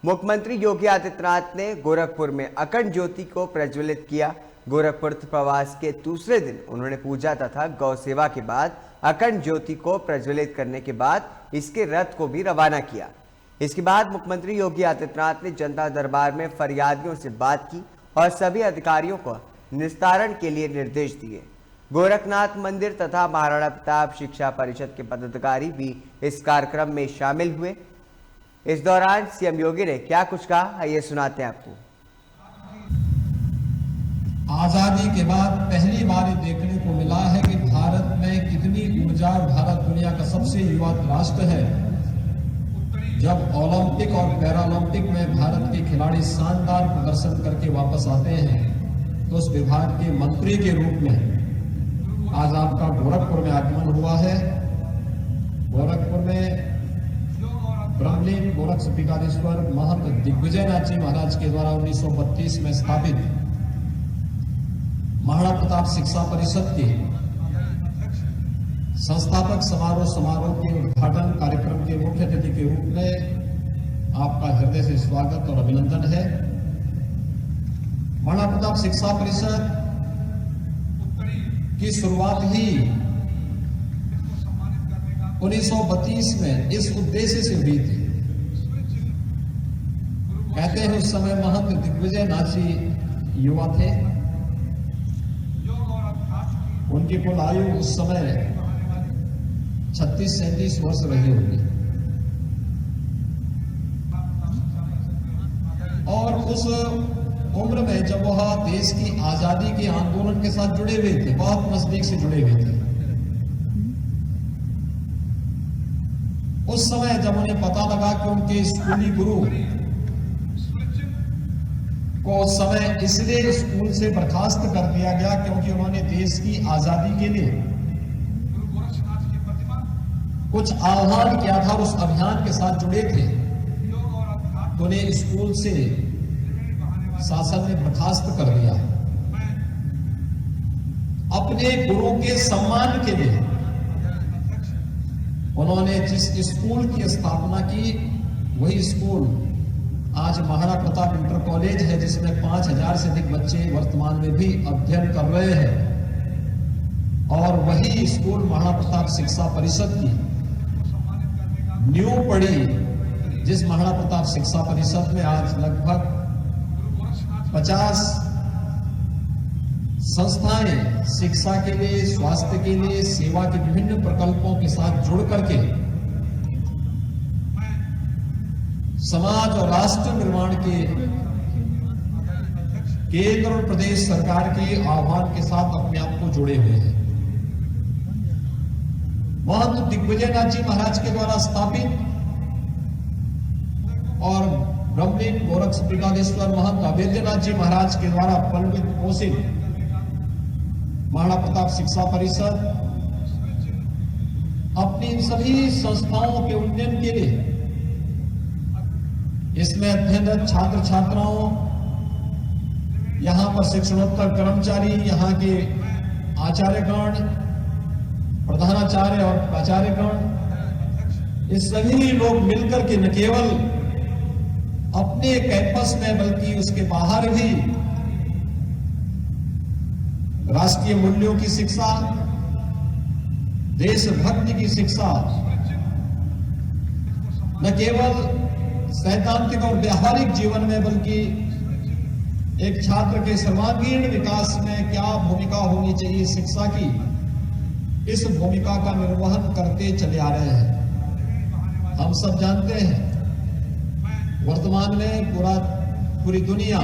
मुख्यमंत्री योगी आदित्यनाथ ने गोरखपुर में अखंड ज्योति को प्रज्वलित किया। गोरखपुर प्रवास के दूसरे दिन उन्होंने पूजा तथा गौ सेवा के बाद अखंड ज्योति को प्रज्वलित करने के बाद इसके रथ को भी रवाना किया। इसके बाद मुख्यमंत्री योगी आदित्यनाथ ने जनता दरबार में फरियादियों से बात की और सभी अधिकारियों को निस्तारण के लिए निर्देश दिए। गोरखनाथ मंदिर तथा महाराणा प्रताप शिक्षा परिषद के पदाधिकारी भी इस कार्यक्रम में शामिल हुए। इस दौरान सीएम योगी ने क्या कुछ कहा, आइए सुनाते हैं आपको। आजादी के बाद पहली बार ये देखने को मिला है कि भारत में कितनी ऊर्जा, भारत दुनिया का सबसे युवा राष्ट्र है। जब ओलंपिक और पैरालंपिक में भारत के खिलाड़ी शानदार प्रदर्शन करके वापस आते हैं तो उस विभाग के मंत्री के रूप में आज आपका गोरखपुर में आगमन हुआ है। गोरखपुर में ब्रह्मलीन गोरक्षपीठाधीश्वर महंत दिग्विजयनाथ जी महाराज के द्वारा 1932 में स्थापित महाराणा प्रताप शिक्षा परिषद के संस्थापक समारोह के उद्घाटन कार्यक्रम के मुख्य अतिथि के रूप में आपका हृदय से स्वागत और अभिनंदन है। महाराणा प्रताप शिक्षा परिषद की शुरुआत ही 1932 में इस उद्देश्य से हुई थी। कहते हैं उस समय महंत दिग्विजयनाथ जी युवा थे। उनकी कुल आयु उस समय 36-37 वर्ष रही होगी और उस उम्र में जब वह देश की आजादी के आंदोलन के साथ जुड़े हुए थे, बहुत नजदीक से जुड़े हुए थे, उस समय जब उन्हें पता लगा कि उनके स्कूली गुरु को उस समय इसलिए स्कूल से बर्खास्त कर दिया गया क्योंकि उन्होंने देश की आजादी के लिए कुछ आह्वान किया था और उस अभियान के साथ जुड़े थे, तो उन्हें स्कूल से शासन ने बर्खास्त कर दिया। अपने गुरु के सम्मान के लिए उन्होंने जिस स्कूल की स्थापना की वही स्कूल आज महाराणा प्रताप इंटर कॉलेज है, जिसमें 5000 से अधिक बच्चे वर्तमान में भी अध्ययन कर रहे हैं। और वही स्कूल महाराणा प्रताप शिक्षा परिषद की नींव पड़ी, जिस महाराणा प्रताप शिक्षा परिषद में आज लगभग 50 संस्थाएं शिक्षा के लिए, स्वास्थ्य के लिए, सेवा के विभिन्न प्रकल्पों के साथ जुड़ करके समाज और राष्ट्र निर्माण के केंद्र और प्रदेश सरकार के आह्वान के साथ अपने आप को जुड़े हुए हैं। महंत दिग्विजयनाथ जी महाराज के द्वारा स्थापित और ब्रह्मलीन गोरक्षपीठाधीश्वर महंत अभेद्यनाथ जी महाराज के द्वारा पल्वित पोषित महाराणा प्रताप शिक्षा परिषद अपनी इन सभी संस्थाओं के उन्नयन के लिए, इसमें अध्ययनरत छात्र छात्राओं, यहां पर शिक्षणोत्तर कर्मचारी, यहां के आचार्यगण, प्रधानाचार्य और प्राचार्यगण, ये सभी लोग मिलकर के न केवल अपने कैंपस में बल्कि उसके बाहर भी राष्ट्रीय मूल्यों की शिक्षा, देशभक्ति की शिक्षा, न केवल सैद्धांतिक और व्यावहारिक जीवन में बल्कि एक छात्र के सर्वांगीण विकास में क्या भूमिका होनी चाहिए शिक्षा की, इस भूमिका का निर्वहन करते चले आ रहे हैं। हम सब जानते हैं वर्तमान में पूरी दुनिया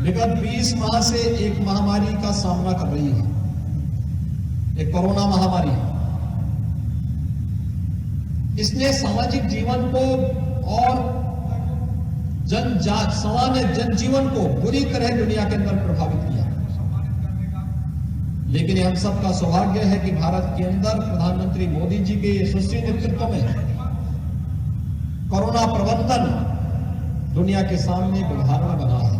विगत 20 माह से एक महामारी का सामना कर रही है, एक कोरोना महामारी। इसने सामाजिक जीवन को और सामान्य जनजीवन को बुरी तरह दुनिया के अंदर प्रभावित किया। लेकिन हम सबका सौभाग्य है कि भारत के अंदर प्रधानमंत्री मोदी जी के यशस्वी नेतृत्व में कोरोना प्रबंधन दुनिया के सामने एक उदाहरण बना है।